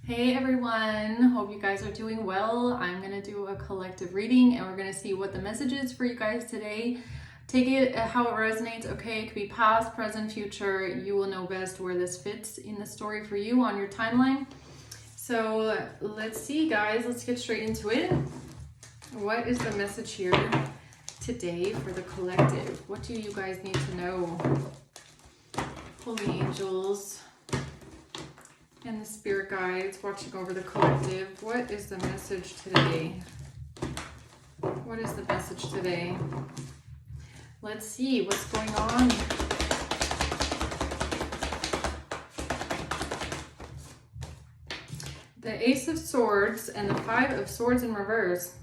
Hey everyone, hope you guys are doing well. I'm going to do a collective reading and we're going to see what the message is for you guys today. Take it how it resonates, okay? It could be past, present, future. You will know best where this fits in the story for you on your timeline. So let's see, guys. Let's get straight into it. What is the message here today for the collective? What do you guys need to know? Holy angels and the spirit guides watching over the collective. What is the message today? What is the message today? Let's see what's going on. The Ace of Swords and the Five of Swords in reverse.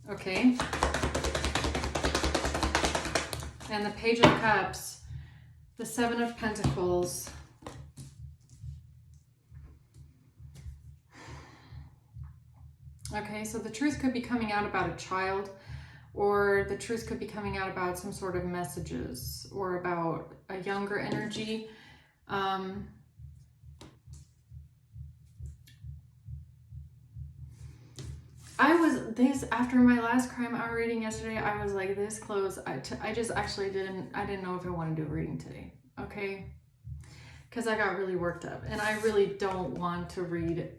Okay. And the Page of Cups. The Seven of Pentacles. Okay, so the truth could be coming out about a child, or the truth could be coming out about some sort of messages, or about a younger energy. After my last crime hour reading yesterday, I was like this close. I just actually didn't know if I want to do a reading today, okay? Because I got really worked up, and I really don't want to read.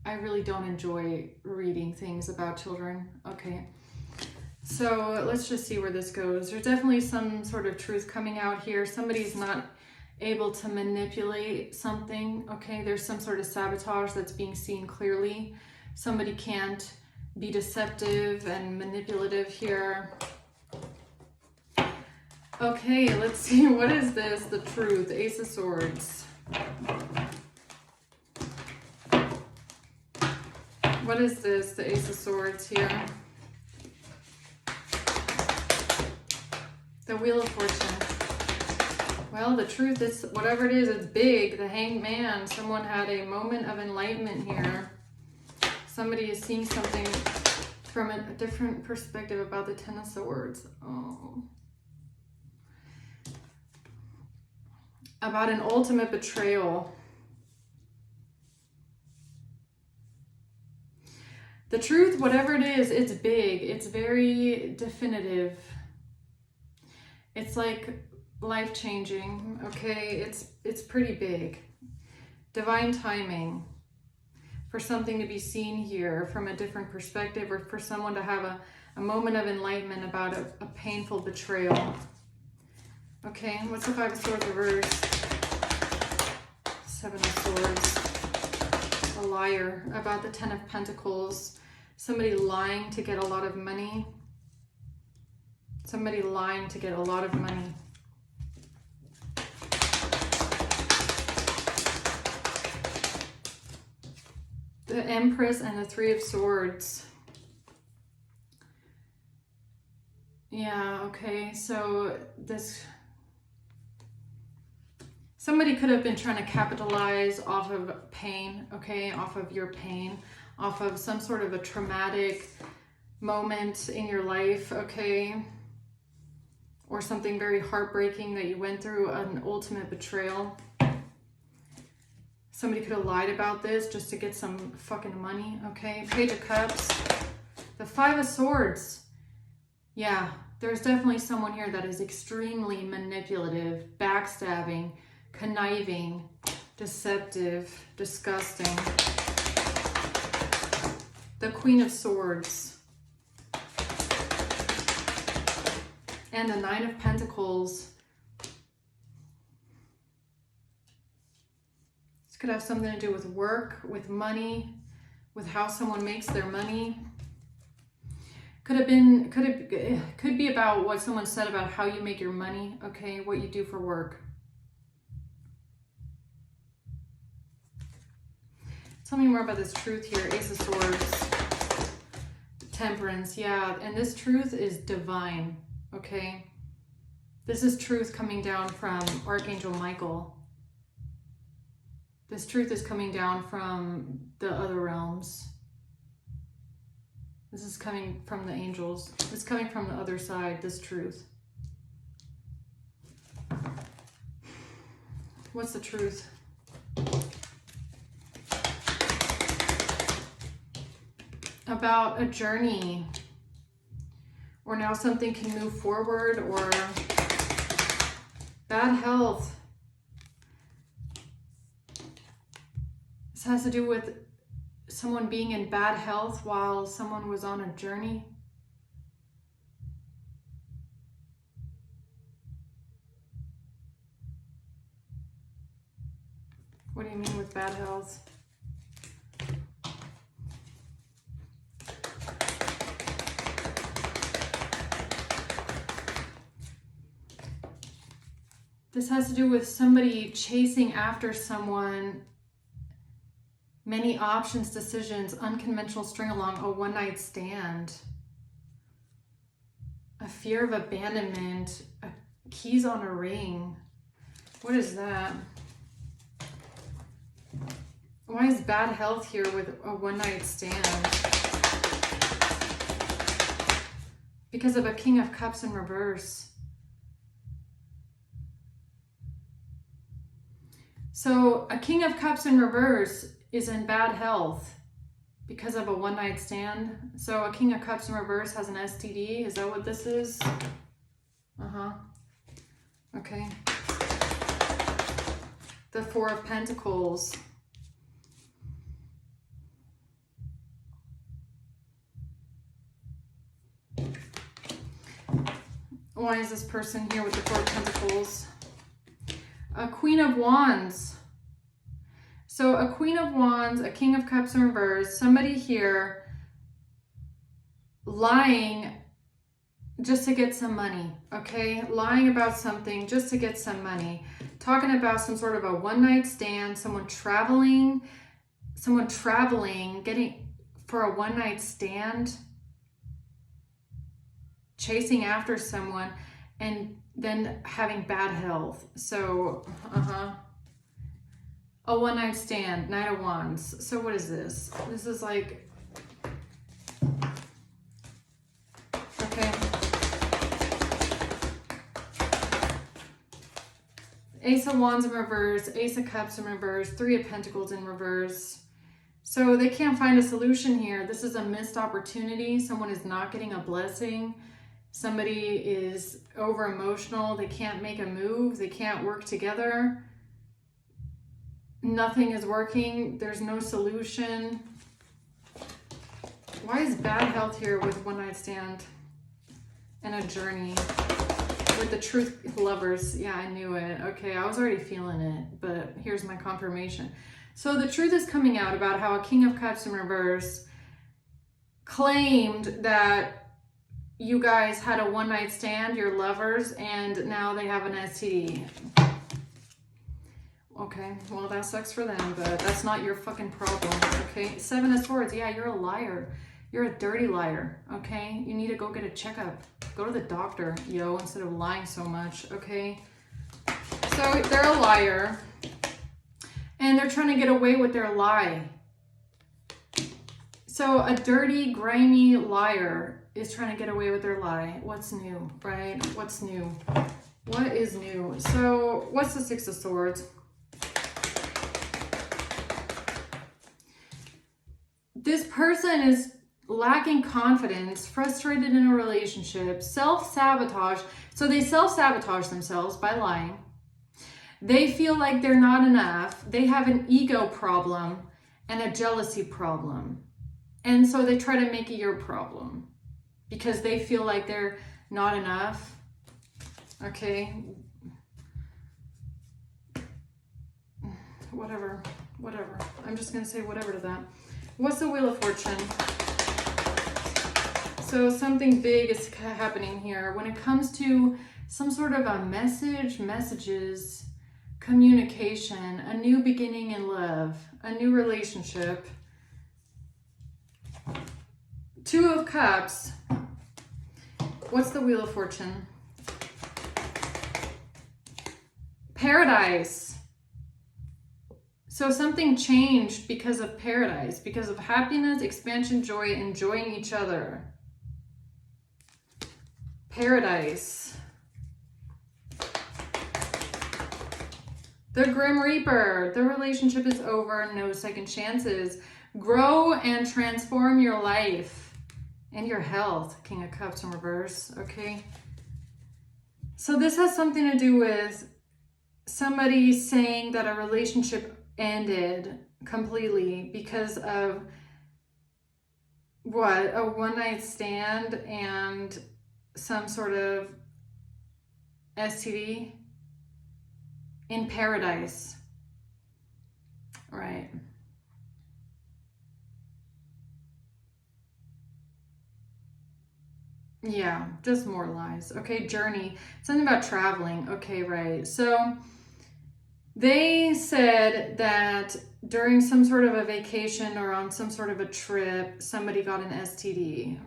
I really don't enjoy reading things about children, okay? So let's just see where this goes. There's definitely some sort of truth coming out here. Somebody's not able to manipulate something, okay? There's some sort of sabotage that's being seen clearly. Somebody can't be deceptive and manipulative here. Okay, let's see. What is this? The truth. Ace of Swords. What is this? The Ace of Swords here. The Wheel of Fortune. Well, the truth is, whatever it is, it's big. The Hanged Man. Someone had a moment of enlightenment here. Somebody is seeing something from a different perspective about the Ten of Swords. Oh. About an ultimate betrayal. The truth, whatever it is, it's big. It's very definitive. It's like life-changing, okay? It's pretty big. Divine timing for something to be seen here from a different perspective, or for someone to have a moment of enlightenment about a painful betrayal. Okay, what's the Five of Swords reverse? Seven of Swords. A liar. About the Ten of Pentacles. Somebody lying to get a lot of money. Somebody lying to get a lot of money. The Empress and the Three of Swords. Yeah, okay, so this... Somebody could have been trying to capitalize off of pain, okay? Off of your pain, off of some sort of a traumatic moment in your life, okay? Or something very heartbreaking that you went through, an ultimate betrayal. Somebody could have lied about this just to get some fucking money, okay? Page of Cups. The Five of Swords. Yeah, there's definitely someone here that is extremely manipulative, backstabbing, conniving, deceptive, disgusting. The Queen of Swords. And the Nine of Pentacles. This could have something to do with work, with money, with how someone makes their money. Could be about what someone said about how you make your money, okay? What you do for work. Tell me more about this truth here. Ace of Swords. Temperance, yeah. And this truth is divine, okay? This is truth coming down from Archangel Michael. This truth is coming down from the other realms. This is coming from the angels. It's coming from the other side, this truth. What's the truth? about a journey, or now something can move forward, or bad health. This has to do with someone being in bad health while someone was on a journey. What do you mean with bad health? This has to do with somebody chasing after someone, many options, decisions, unconventional string along, a one-night stand, a fear of abandonment, keys on a ring. What is that? Why is bad health here with a one-night stand? Because of a King of Cups in reverse. So a King of Cups in reverse is in bad health because of a one-night stand. So a King of Cups in reverse has an STD. Is that what this is? Okay. The Four of Pentacles. Why is this person here with the Four of Pentacles? A Queen of Wands. So a Queen of Wands, a King of Cups in reverse, somebody here lying just to get some money, okay? Lying about something just to get some money. Talking about some sort of a one-night stand, someone traveling, getting for a one-night stand, chasing after someone, and then having bad health. So, a one-night stand, Knight of Wands. So what is this? This is like, okay. Ace of Wands in reverse, Ace of Cups in reverse, Three of Pentacles in reverse. So they can't find a solution here. This is a missed opportunity. Someone is not getting a blessing. Somebody is over emotional. They can't make a move. They can't work together. Nothing is working. There's no solution. Why is bad health here with one night stand and a journey? With the Truth Lovers. Yeah, I knew it. Okay, I was already feeling it, but here's my confirmation. So the truth is coming out about how a King of Cups in reverse claimed that you guys had a one-night stand, your lovers, and now they have an STD. Okay, well, that sucks for them, but that's not your fucking problem, okay? Seven of Swords, yeah, you're a liar. You're a dirty liar, okay? You need to go get a checkup. Go to the doctor, yo, instead of lying so much, okay? So they're a liar, and they're trying to get away with their lie. So a dirty, grimy liar is trying to get away with their lie. What's new, right? What's new? What is new? So what's the Six of Swords? This person is lacking confidence, frustrated in a relationship, self-sabotage. So they self-sabotage themselves by lying. They feel like they're not enough. They have an ego problem and a jealousy problem. And so they try to make it your problem because they feel like they're not enough. Okay. Whatever. I'm just going to say whatever to that. What's the Wheel of Fortune? So something big is happening here. When it comes to some sort of a messages, communication, a new beginning in love, a new relationship. Two of Cups. What's the Wheel of Fortune? Paradise. So something changed because of paradise, because of happiness, expansion, joy, enjoying each other. Paradise. The Grim Reaper. The relationship is over. No second chances. Grow and transform your life and your health. King of Cups in reverse. Okay. So this has something to do with somebody saying that a relationship ended completely because of what? A one-night stand and some sort of STD in paradise. Right. Yeah, just more lies. Okay, journey. Something about traveling. Okay, right. So they said that during some sort of a vacation or on some sort of a trip, somebody got an STD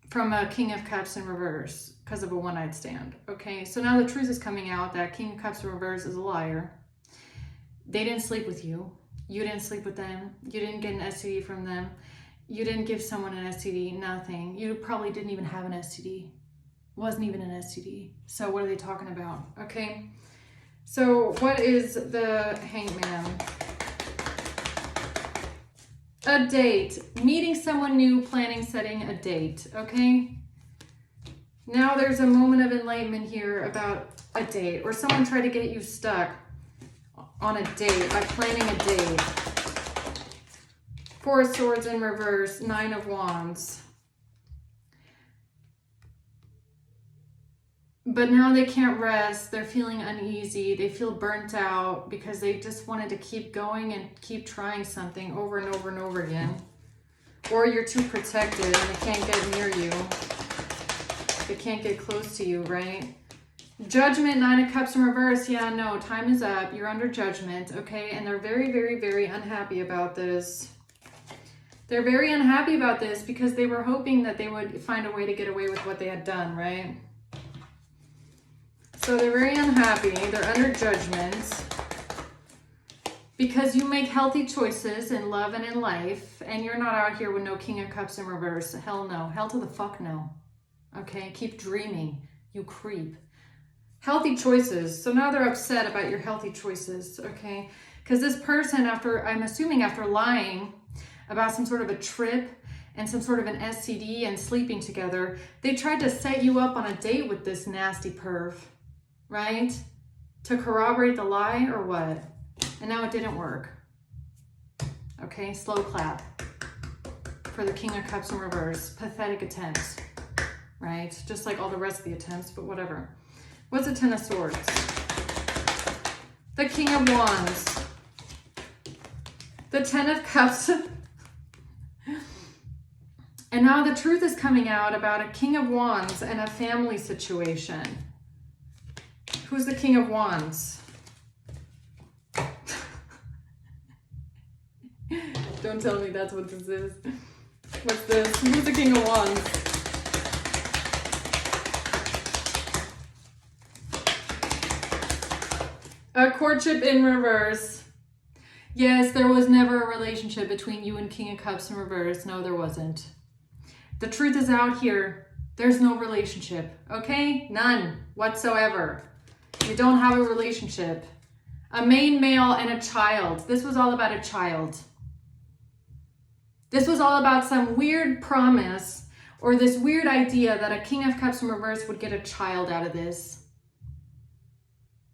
from a King of Cups in reverse because of a one-night stand. Okay, so now the truth is coming out that King of Cups in reverse is a liar. They didn't sleep with you. You didn't sleep with them. You didn't get an STD from them. You didn't give someone an STD, nothing. You probably didn't even have an STD. Wasn't even an STD. So what are they talking about? Okay. So what is the Hangman? A date. Meeting someone new, planning, setting a date. Okay. Now there's a moment of enlightenment here about a date, or someone tried to get you stuck on a date by planning a date. Four of Swords in reverse, Nine of Wands. But now they can't rest. They're feeling uneasy. They feel burnt out because they just wanted to keep going and keep trying something over and over and over again. Or you're too protected and they can't get near you. They can't get close to you, right? Judgment, Nine of Cups in reverse. Yeah, no, time is up. You're under judgment, okay? And they're very, very, very unhappy about this. They're very unhappy about this because they were hoping that they would find a way to get away with what they had done, right? So they're very unhappy. They're under judgment because you make healthy choices in love and in life, and you're not out here with no King of Cups in reverse. Hell no. Hell to the fuck no. Okay? Keep dreaming, you creep. Healthy choices. So now they're upset about your healthy choices, okay? Because this person, I'm assuming after lying about some sort of a trip and some sort of an STD and sleeping together, they tried to set you up on a date with this nasty perv, right? To corroborate the lie or what? And now it didn't work. Okay, slow clap for the King of Cups in reverse. Pathetic attempts, right? Just like all the rest of the attempts, but whatever. What's the Ten of Swords? The King of Wands. The Ten of Cups. And now the truth is coming out about a King of Wands and a family situation. Who's the King of Wands? Don't tell me that's what this is. What's this? Who's the King of Wands? A courtship in reverse. Yes, there was never a relationship between you and King of Cups in reverse. No, there wasn't. The truth is out here. There's no relationship, okay? None whatsoever. You don't have a relationship. A main male and a child. This was all about a child. This was all about some weird promise or this weird idea that a King of Cups in reverse would get a child out of this.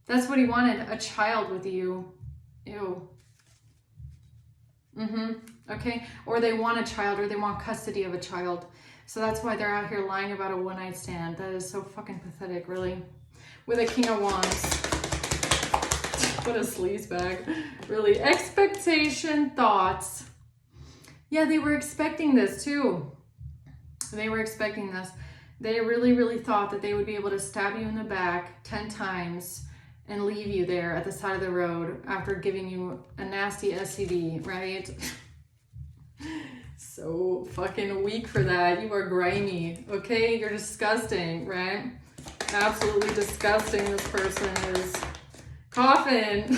That's what he wanted, a child with you. Ew. Okay, or they want a child, or they want custody of a child. So that's why they're out here lying about a one-night stand. That is so fucking pathetic, really. With a King of Wands. What a sleazebag. Really. Expectation, thoughts. Yeah, they were expecting this too. They were expecting this. They really, really thought that they would be able to stab you in the back 10 times and leave you there at the side of the road after giving you a nasty STD, right? So fucking weak for that. You are grimy, okay? You're disgusting, right? Absolutely disgusting. This person is. Coffin.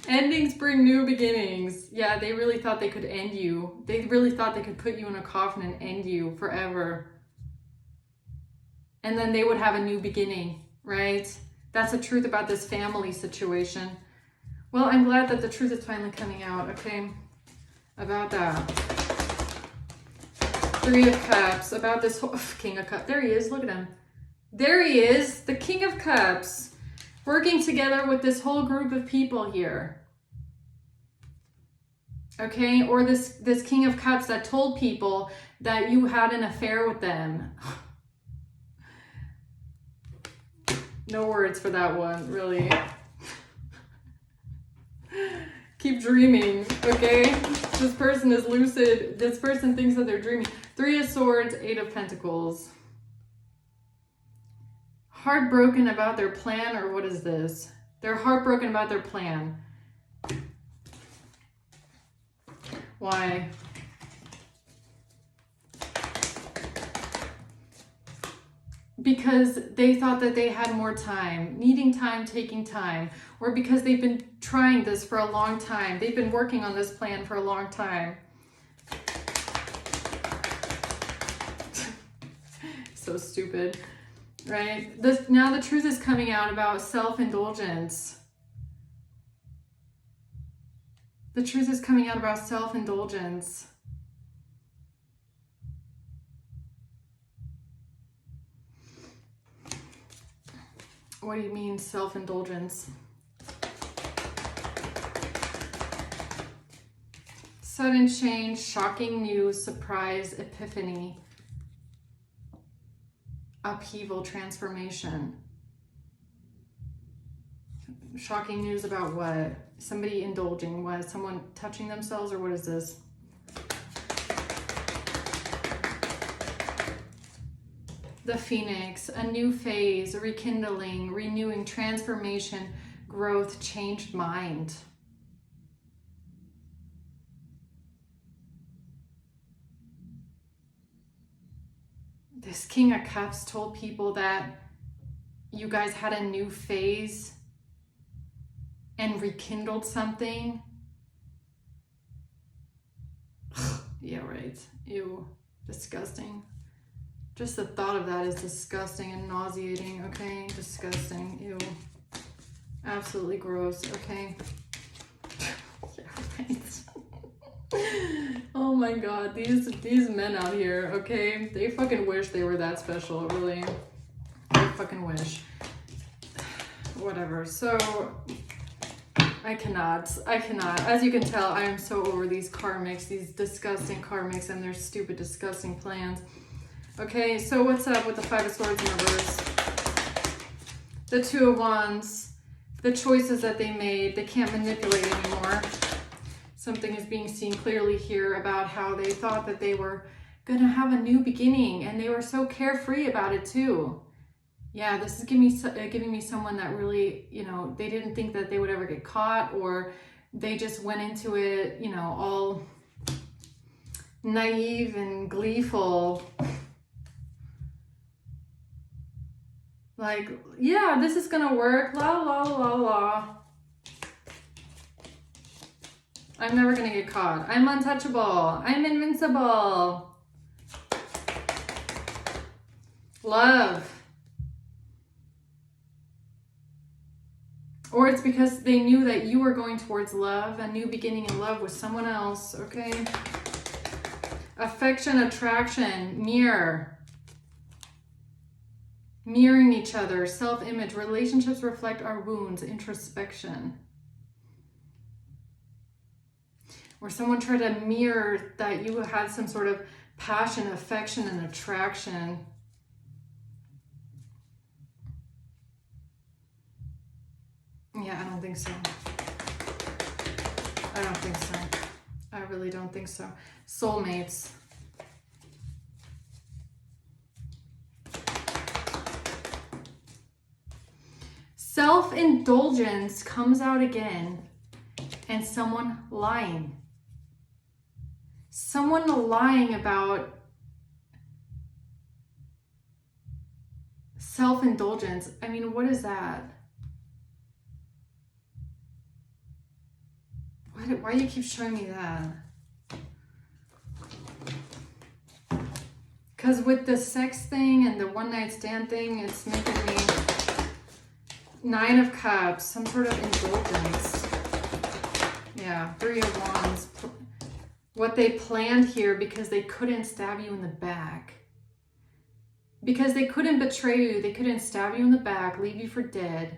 Endings bring new beginnings. Yeah, they really thought they could end you. They really thought they could put you in a coffin and end you forever. And then they would have a new beginning. right? That's the truth about this family situation. Well, I'm glad that the truth is finally coming out, okay? About that. Three of Cups, about this whole King of Cups. There he is, look at him. There he is, the King of Cups, working together with this whole group of people here. Okay, or this King of Cups that told people that you had an affair with them. No words for that one, really. Keep dreaming, okay? This person is lucid. This person thinks that they're dreaming. Three of Swords, Eight of Pentacles. Heartbroken about their plan, or what is this? They're heartbroken about their plan. Why? Because they thought that they had more time, needing time, taking time, or because they've been trying this for a long time. They've been working on this plan for a long time. So stupid, right? Now the truth is coming out about self-indulgence. The truth is coming out about self-indulgence. What do you mean, self-indulgence? Sudden change, shocking news, surprise, epiphany, upheaval, transformation. Shocking news about what? Somebody indulging, what? Someone touching themselves, or what is this? The Phoenix, a new phase, a rekindling, renewing, transformation, growth, changed mind. This King of Cups told people that you guys had a new phase and rekindled something. Yeah, right. Ew. Disgusting. Just the thought of that is disgusting and nauseating, okay? Disgusting. Ew. Absolutely gross, okay? Yeah, right. Oh my god, these men out here, okay? They fucking wish they were that special, really. They fucking wish. Whatever. So, I cannot. As you can tell, I am so over these karmics, these disgusting karmics and their stupid, disgusting plans. Okay, so what's up with the Five of Swords in reverse? The Two of Wands, the choices that they made, they can't manipulate anymore. Something is being seen clearly here about how they thought that they were going to have a new beginning, and they were so carefree about it too. Yeah, this is giving me someone that really, you know, they didn't think that they would ever get caught, or they just went into it, you know, all naive and gleeful. Like, yeah, this is gonna work, la la la la. I'm never gonna get caught. I'm untouchable. I'm invincible. Love. Or it's because they knew that you were going towards love, a new beginning in love with someone else, okay? Affection, attraction, mirror. Mirroring each other, self-image, relationships reflect our wounds, introspection. Or someone tried to mirror that you had some sort of passion, affection, and attraction. Yeah, I don't think so. I don't think so. I really don't think so. Soulmates. Self-indulgence comes out again, and someone lying. Someone lying about self-indulgence. I mean, what is that? Why do you keep showing me that? Because with the sex thing and the one-night stand thing, it's making me... Nine of Cups, some sort of indulgence. Yeah, Three of Wands. What they planned here because they couldn't stab you in the back. Because they couldn't betray you, they couldn't stab you in the back, leave you for dead.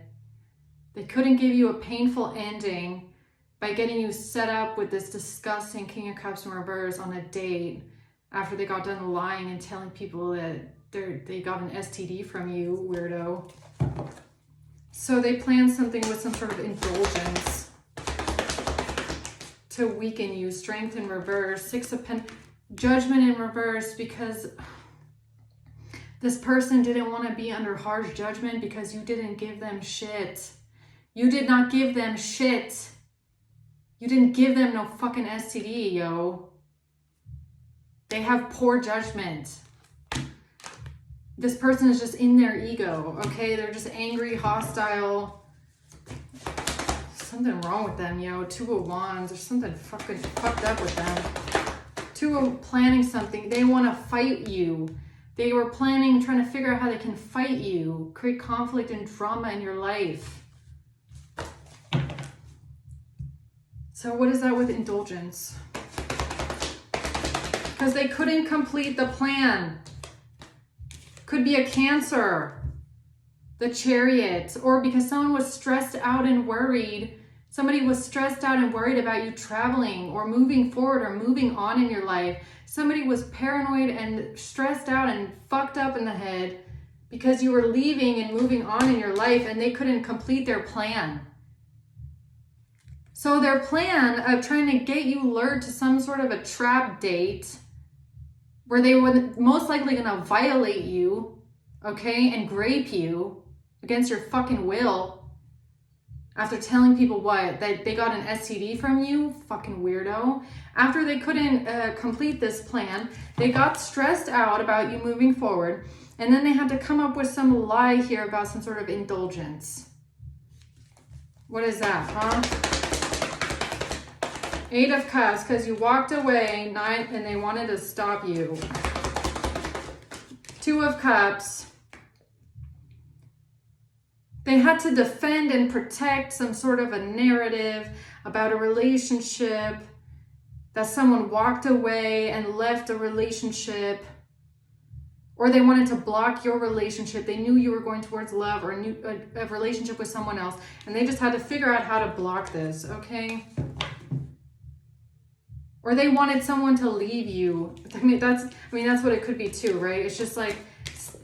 They couldn't give you a painful ending by getting you set up with this disgusting King of Cups in reverse on a date after they got done lying and telling people that they got an STD from you, weirdo. So they planned something with some sort of indulgence to weaken you. Strength in reverse. Six of Pentacles. Judgment in reverse, because this person didn't want to be under harsh judgment because you didn't give them shit. You did not give them shit. You didn't give them no fucking STD, yo. They have poor judgment. This person is just in their ego, okay? They're just angry, hostile. Something wrong with them, yo. Two of Wands. There's something fucking fucked up with them. Two of planning something. They want to fight you. They were planning, trying to figure out how they can fight you, create conflict and drama in your life. So what is that with indulgence? Because they couldn't complete the plan. Could be a Cancer, the Chariot, or because someone was stressed out and worried. Somebody was stressed out and worried about you traveling or moving forward or moving on in your life. Somebody was paranoid and stressed out and fucked up in the head because you were leaving and moving on in your life and they couldn't complete their plan. So their plan of trying to get you lured to some sort of a trap date where they were most likely going to violate you, okay, and grape you against your fucking will after telling people what? That they got an STD from you? Fucking weirdo. After they couldn't complete this plan, they got stressed out about you moving forward, and then they had to come up with some lie here about some sort of indulgence. What is that, huh? Eight of Cups, because you walked away, nine, and they wanted to stop you. Two of Cups. They had to defend and protect some sort of a narrative about a relationship, that someone walked away and left a relationship, or they wanted to block your relationship. They knew you were going towards love or a relationship with someone else, and they just had to figure out how to block this, okay? Or they wanted someone to leave you. I mean, that's what it could be too, right? It's just like,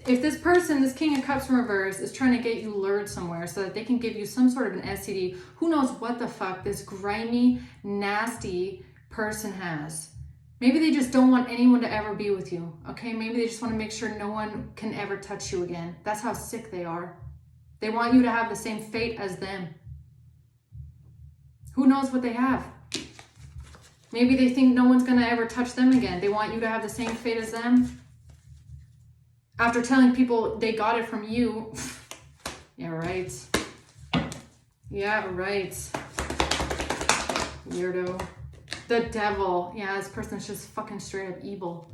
if this person, this King of Cups in reverse, is trying to get you lured somewhere so that they can give you some sort of an STD, who knows what the fuck this grimy, nasty person has. Maybe they just don't want anyone to ever be with you, okay? Maybe they just want to make sure no one can ever touch you again. That's how sick they are. They want you to have the same fate as them. Who knows what they have? Maybe they think no one's going to ever touch them again. They want you to have the same fate as them. After telling people they got it from you. Yeah, right. Yeah, right. Weirdo. The Devil. Yeah, this person's just fucking straight up evil.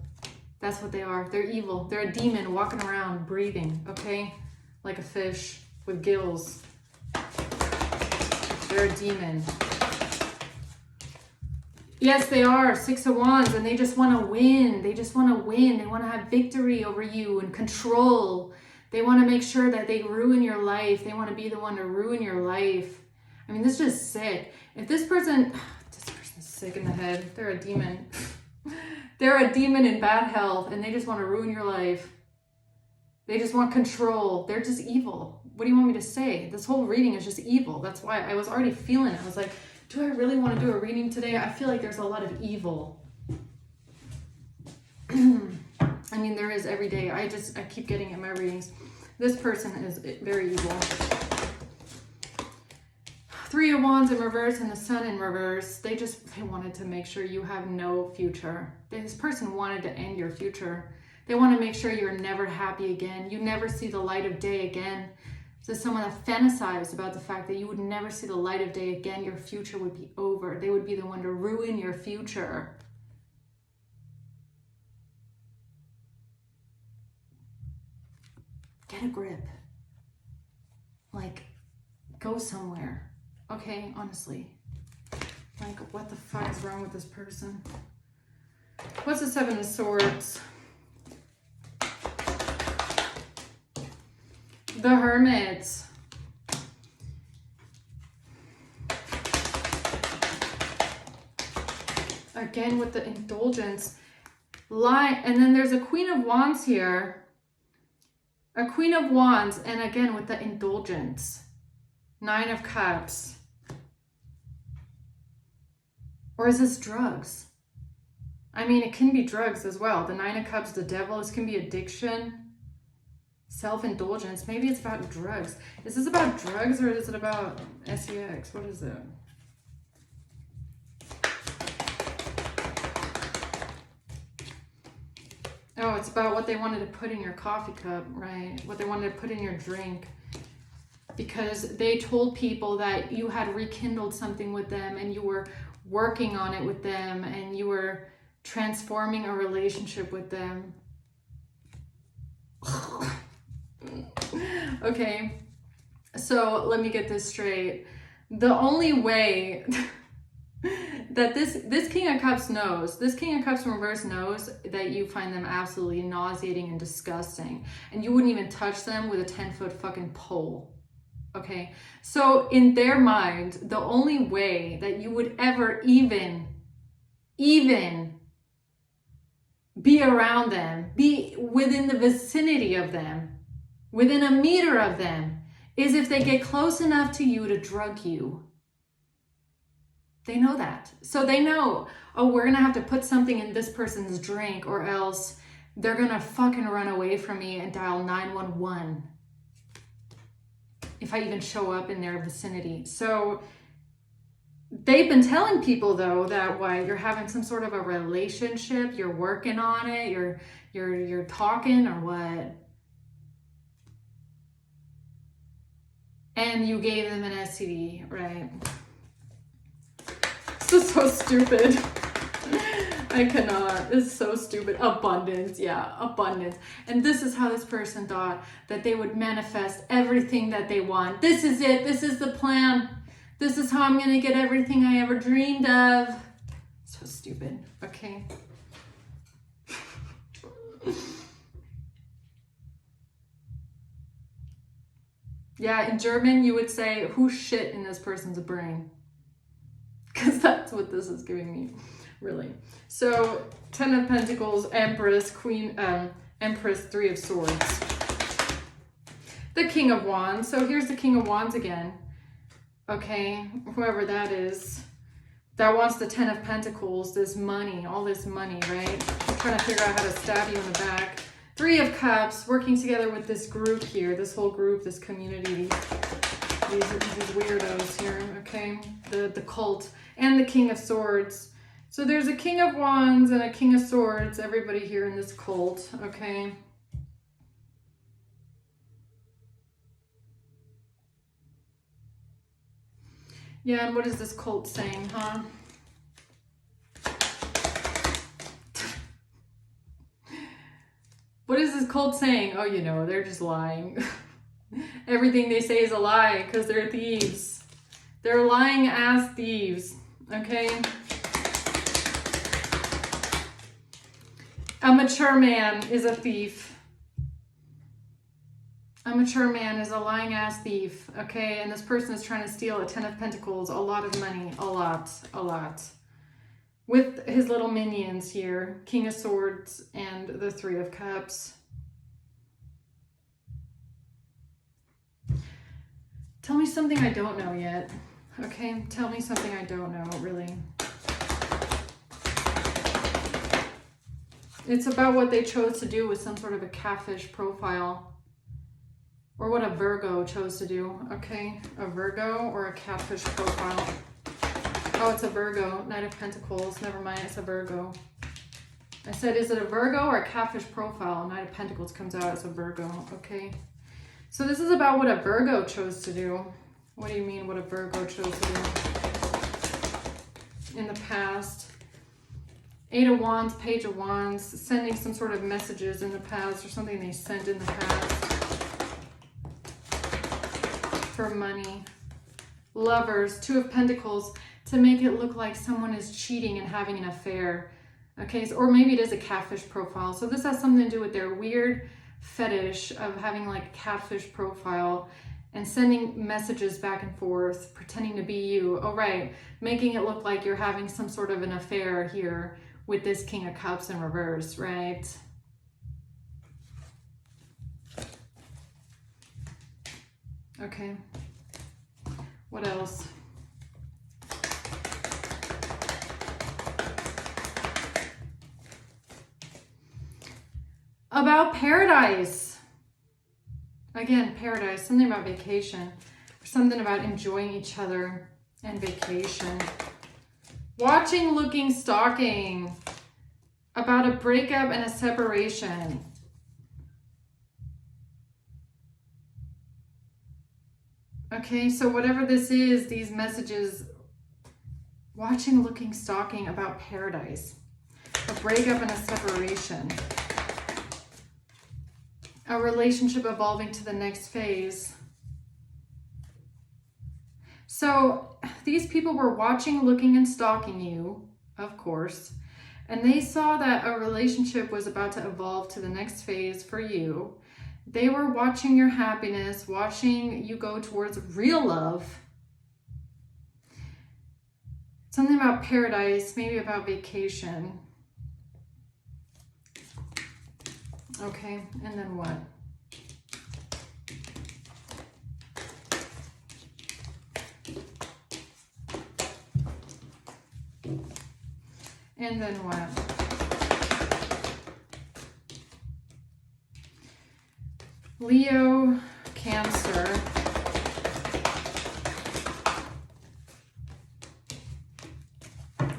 That's what they are. They're evil. They're a demon walking around, breathing, okay? Like a fish with gills. They're a demon. Yes, they are. Six of Wands, and they just want to win. They just want to win. They want to have victory over you and control. They want to make sure that they ruin your life. They want to be the one to ruin your life. I mean, this is just sick. If this person's sick in the head. They're a demon. They're a demon in bad health, and they just want to ruin your life. They just want control. They're just evil. What do you want me to say? This whole reading is just evil. That's why I was already feeling it. I was like, do I really want to do a reading today? I feel like there's a lot of evil. I mean, there is every day. I keep getting it in my readings. This person is very evil. Three of Wands in reverse and the Sun in reverse. They wanted to make sure you have no future. This person wanted to end your future. They want to make sure you're never happy again. You never see the light of day again. So someone that fantasized about the fact that you would never see the light of day again, your future would be over. They would be the one to ruin your future. Get a grip. Like, go somewhere. Okay, honestly. Like, what the fuck is wrong with this person? What's the Seven of Swords? The Hermit. Again with the indulgence. And then there's a Queen of Wands here. A Queen of Wands, and again with the indulgence. Nine of Cups. Or is this drugs? I mean, it can be drugs as well. The Nine of Cups, the Devil. This can be addiction. Self-indulgence. Maybe it's about drugs. Is this about drugs or is it about sex? What is it? Oh, it's about what they wanted to put in your coffee cup, right? What they wanted to put in your drink. Because they told people that you had rekindled something with them and you were working on it with them and you were transforming a relationship with them. Okay, so let me get this straight. The only way that this King of Cups knows, this King of Cups in reverse knows that you find them absolutely nauseating and disgusting, and you wouldn't even touch them with a 10-foot fucking pole. Okay, so in their mind, the only way that you would ever even be around them, be within the vicinity of them, within a meter of them, is if they get close enough to you to drug you. They know that. So they know, oh, we're gonna have to put something in this person's drink or else they're gonna fucking run away from me and dial 911 if I even show up in their vicinity. So they've been telling people though that what, you're having some sort of a relationship, you're working on it, you're talking or what? And you gave them an STD, right? This is so stupid. I cannot. This is so stupid. Abundance. Yeah, abundance. And this is how this person thought that they would manifest everything that they want. This is it. This is the plan. This is how I'm going to get everything I ever dreamed of. So stupid. Okay. Yeah, in German, you would say, who shit in this person's brain? Because that's what this is giving me, really. So, 10 of Pentacles, Empress, Queen, Empress, 3 of Swords. The King of Wands. So here's the King of Wands again. Okay, whoever that is, that wants the 10 of Pentacles, this money, all this money, right? I'm trying to figure out how to stab you in the back. 3 of Cups, working together with this group here, this whole group, this community, these weirdos here, okay? The cult, and the King of Swords. So there's a King of Wands and a King of Swords, everybody here in this cult, okay? Yeah, and what is this cult saying, huh? What is this cult saying? Oh, you know, they're just lying. Everything they say is a lie because they're thieves. They're lying ass thieves, okay? A mature man is a thief. A mature man is a lying ass thief, okay? And this person is trying to steal a 10 of Pentacles, a lot of money, a lot. With his little minions here, King of Swords and the 3 of Cups. Tell me something I don't know yet, okay? Tell me something I don't know, really. It's about what they chose to do with some sort of a catfish profile. Or what a Virgo chose to do, okay? A Virgo or a catfish profile. Oh, it's a Virgo. Knight of Pentacles. Never mind, it's a Virgo. I said, is it a Virgo or a catfish profile? Knight of Pentacles comes out as a Virgo, okay? So this is about what a Virgo chose to do. What do you mean what a Virgo chose to do? In the past. 8 of Wands, Page of Wands. Sending some sort of messages in the past or something they sent in the past. For money. Lovers, Two of Pentacles, to make it look like someone is cheating and having an affair. Okay, so, or maybe it is a catfish profile. So this has something to do with their weird fetish of having like a catfish profile and sending messages back and forth, pretending to be you. Oh, right, making it look like you're having some sort of an affair here with this King of Cups in reverse, right? Okay, what else? About paradise. Again, paradise, something about vacation, something about enjoying each other and vacation. Watching, looking, stalking, about a breakup and a separation. Okay, so whatever this is, these messages, watching, looking, stalking, about paradise, a breakup and a separation, a relationship evolving to the next phase. So these people were watching, looking, and stalking you, of course, and they saw that a relationship was about to evolve to the next phase for you. They were watching your happiness, watching you go towards real love. Something about paradise, maybe about vacation. Okay, and then what? And then what? Leo, Cancer.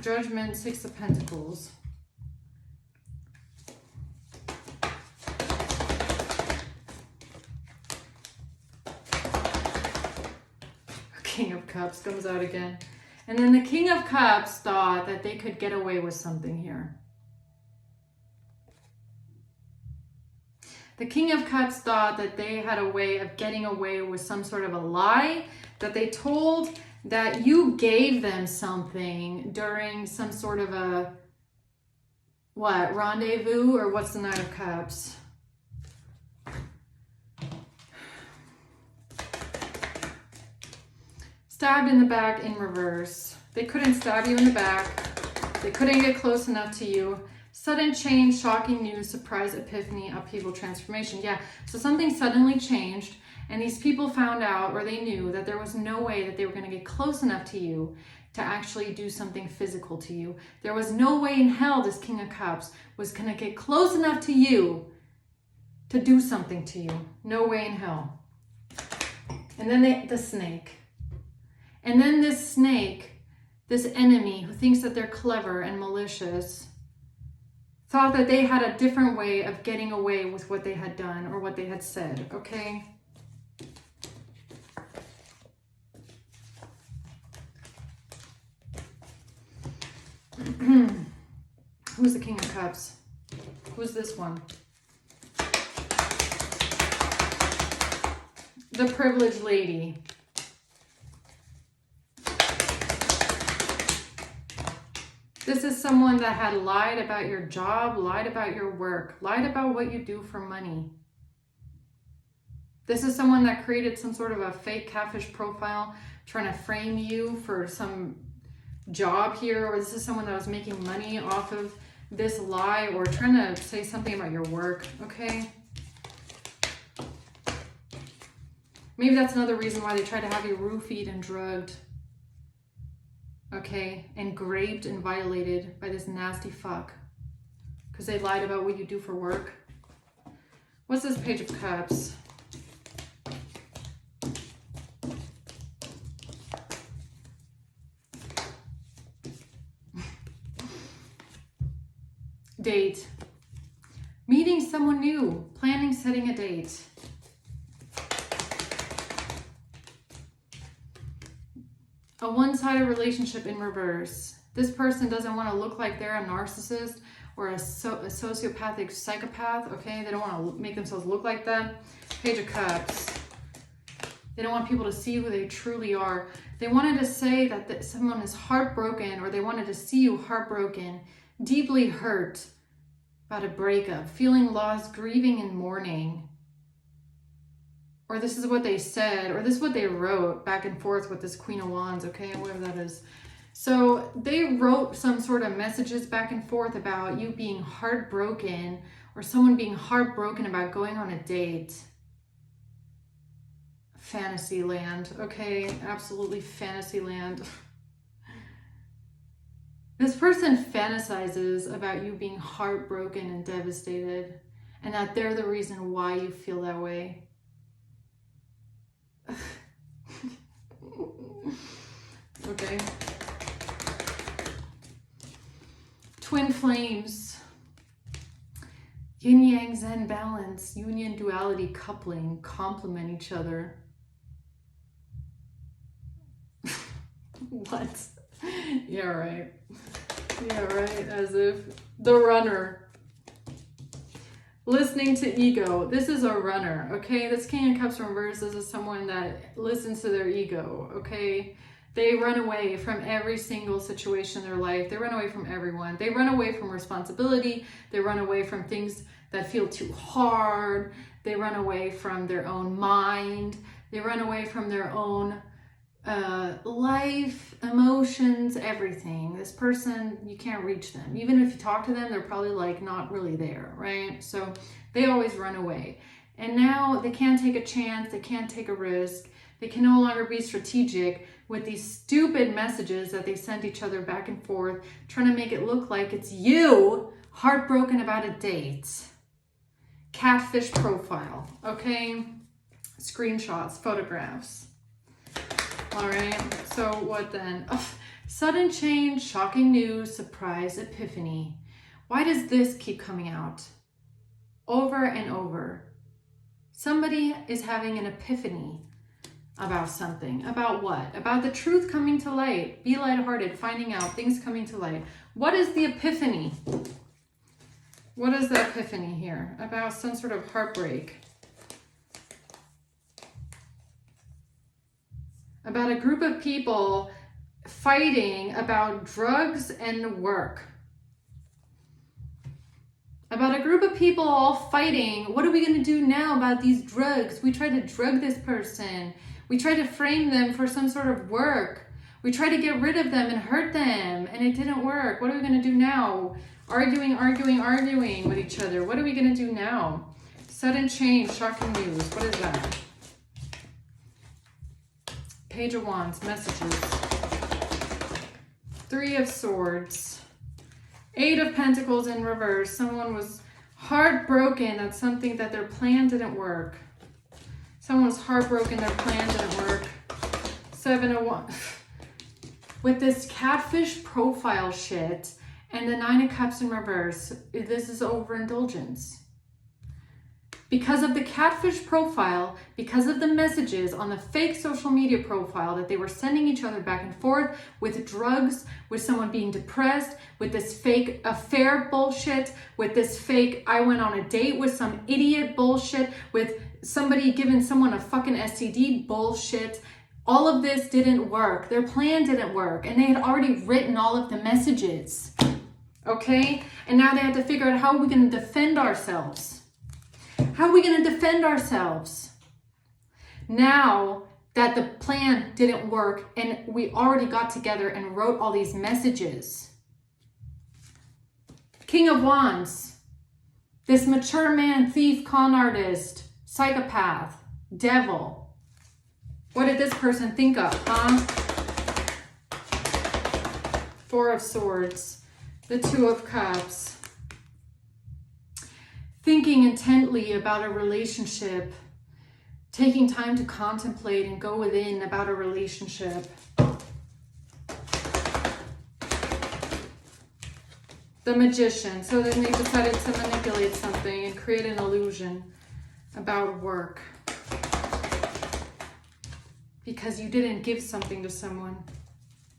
Judgment, Six of Pentacles. King of Cups comes out again. And then the King of Cups thought that they could get away with something here. The King of Cups thought that they had a way of getting away with some sort of a lie, that they told that you gave them something during some sort of a, what, rendezvous, or what's the Knight of Cups? Stabbed in the back in reverse. They couldn't stab you in the back. They couldn't get close enough to you. Sudden change, shocking news, surprise, epiphany, upheaval, transformation. Yeah, so something suddenly changed, and these people found out, or they knew, that there was no way that they were going to get close enough to you to actually do something physical to you. There was no way in hell this King of Cups was going to get close enough to you to do something to you. No way in hell. And then the snake. And then this snake, this enemy who thinks that they're clever and malicious, thought that they had a different way of getting away with what they had done or what they had said, okay? Who's the King of Cups? Who's this one? The privileged lady. This is someone that had lied about your job, lied about your work, lied about what you do for money. This is someone that created some sort of a fake catfish profile, trying to frame you for some job here, or this is someone that was making money off of this lie, or trying to say something about your work, okay? Maybe that's another reason why they try to have you roofied and drugged. Okay, and raped and violated by this nasty fuck. Because they lied about what you do for work. What's this Page of Cups? Date. Meeting someone new. Planning, setting a date. A one-sided relationship in reverse. This person doesn't want to look like they're a narcissist or a sociopathic psychopath, okay? They don't want to make themselves look like that. Page of Cups. They don't want people to see who they truly are. They wanted to say that someone is heartbroken, or they wanted to see you heartbroken, deeply hurt about a breakup, feeling lost, grieving and mourning. Or this is what they said, or this is what they wrote back and forth with this Queen of Wands, okay, whatever that is. So they wrote some sort of messages back and forth about you being heartbroken, or someone being heartbroken about going on a date. Fantasy land, okay? Absolutely fantasy land. This person fantasizes about you being heartbroken and devastated, and that they're the reason why you feel that way. Okay. Twin flames. Yin yang zen balance. Union duality coupling. Complement each other. What? Yeah, right. Yeah, right. As if the runner. Listening to ego. This is a runner, okay? This King of Cups reverse. This is someone that listens to their ego, okay? They run away from every single situation in their life. They run away from everyone. They run away from responsibility. They run away from things that feel too hard. They run away from their own mind. They run away from their own life, emotions, everything. This person, you can't reach them. Even if you talk to them, they're probably like not really there, right? So they always run away. And now they can't take a chance. They can't take a risk. They can no longer be strategic with these stupid messages that they send each other back and forth, trying to make it look like it's you heartbroken about a date. Catfish profile, okay? Screenshots, photographs. All right, so what then? Oh, sudden change, shocking news, surprise, epiphany. Why does this keep coming out over and over? Somebody is having an epiphany about something. About what? About the truth coming to light. Be lighthearted, finding out, things coming to light. What is the epiphany? What is the epiphany here? About some sort of heartbreak. About a group of people fighting about drugs and work. About a group of people all fighting. What are we going to do now about these drugs? We tried to drug this person. We tried to frame them for some sort of work. We tried to get rid of them and hurt them, and it didn't work. What are we going to do now? Arguing with each other. What are we going to do now? Sudden change, shocking news. What is that? Page of Wands, messages. Three of Swords. Eight of Pentacles in reverse. Someone was heartbroken at something that their plan didn't work. Someone was heartbroken, their plan didn't work. Seven of Wands. With this catfish profile shit and the Nine of Cups in reverse, this is overindulgence. Because of the catfish profile, because of the messages on the fake social media profile that they were sending each other back and forth with drugs, with someone being depressed, with this fake affair bullshit, with this fake I went on a date with some idiot bullshit, with somebody giving someone a fucking STD bullshit. All of this didn't work. Their plan didn't work. And they had already written all of the messages. Okay? And now they had to figure out how are we going to defend ourselves. How are we going to defend ourselves? Now that the plan didn't work and we already got together and wrote all these messages. King of Wands. This mature man, thief, con artist, psychopath, devil. What did this person think of, huh? Four of Swords. The Two of Cups. Thinking intently about a relationship, taking time to contemplate and go within about a relationship. The Magician. So then they decided to manipulate something and create an illusion about work. Because you didn't give something to someone.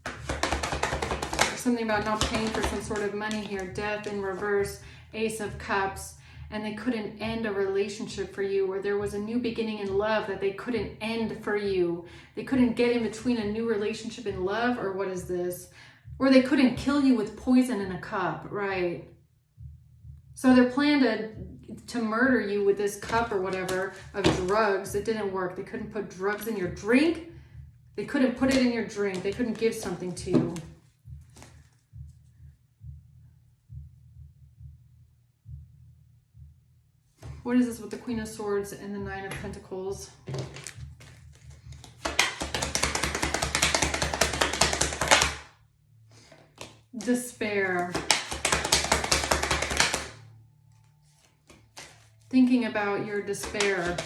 There's something about not paying for some sort of money here. Death in reverse. Ace of Cups. and they couldn't end a relationship for you, or there was a new beginning in love that they couldn't end for you. They couldn't get in between a new relationship in love, or what is this? Or they couldn't kill you with poison in a cup, right? So their plan to murder you with this cup or whatever of drugs, it didn't work. They couldn't put drugs in your drink. They couldn't put it in your drink. They couldn't give something to you. What is this with the Queen of Swords and the Nine of Pentacles? Despair. Thinking about your despair.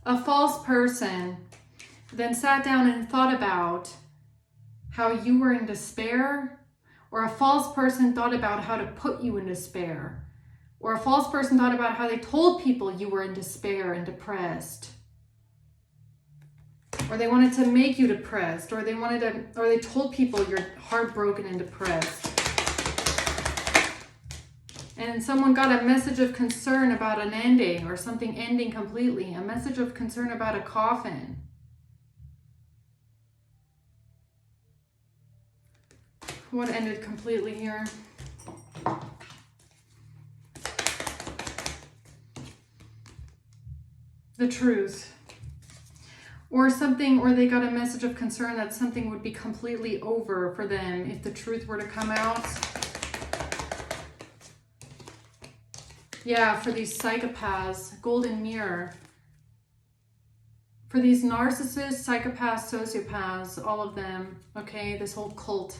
A false person then sat down and thought about how you were in despair, or a false person thought about how to put you in despair, or a false person thought about how they told people you were in despair and depressed, or they wanted to make you depressed, or they told people you're heartbroken and depressed. And someone got a message of concern about an ending, or something ending completely, a message of concern about a coffin. What ended completely here? The truth. Or something, or they got a message of concern that something would be completely over for them if the truth were to come out. Yeah, for these psychopaths, golden mirror. For these narcissists, psychopaths, sociopaths, all of them, okay, this whole cult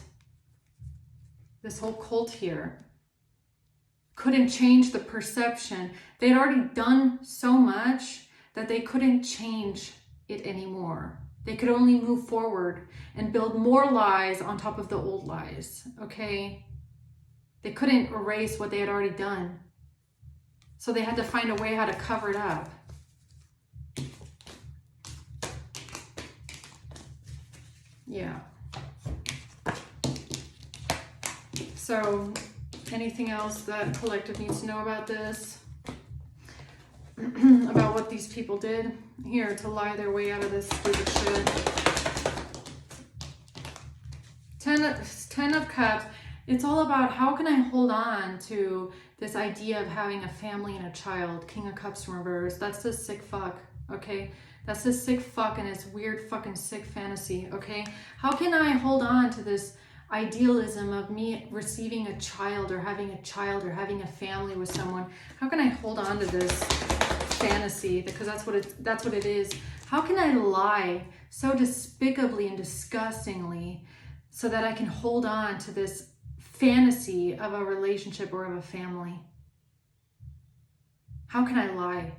here couldn't change the perception. They'd already done so much that they couldn't change it anymore. They could only move forward and build more lies on top of the old lies, okay? They couldn't erase what they had already done. So they had to find a way how to cover it up. Yeah. So, anything else that collective needs to know about this? About what these people did here to lie their way out of this stupid shit. Ten of Cups. It's all about how can I hold on to this idea of having a family and a child. King of Cups in reverse. That's the sick fuck, okay? That's the sick fuck and it's weird fucking sick fantasy, okay? How can I hold on to this idealism of me receiving a child or having a family with someone? How can I hold on to this fantasy? Because that's what it is. How can I lie so despicably and disgustingly so that I can hold on to this fantasy of a relationship or of a family? How can I lie?